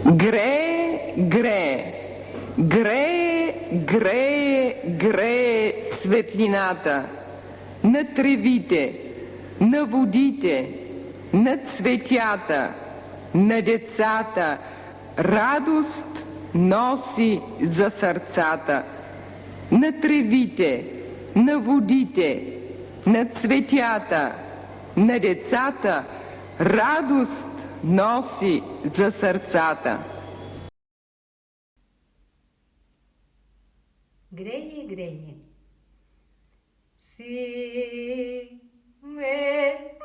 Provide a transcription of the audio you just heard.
Грее, грее, грее, грее, грее светлината на тревите, на водите, на цветята, на децата, радост носи за сърцата. На тревите, на водите, на цветята, на децата, радост носи за сърцата. Грение, грение. Си, ме,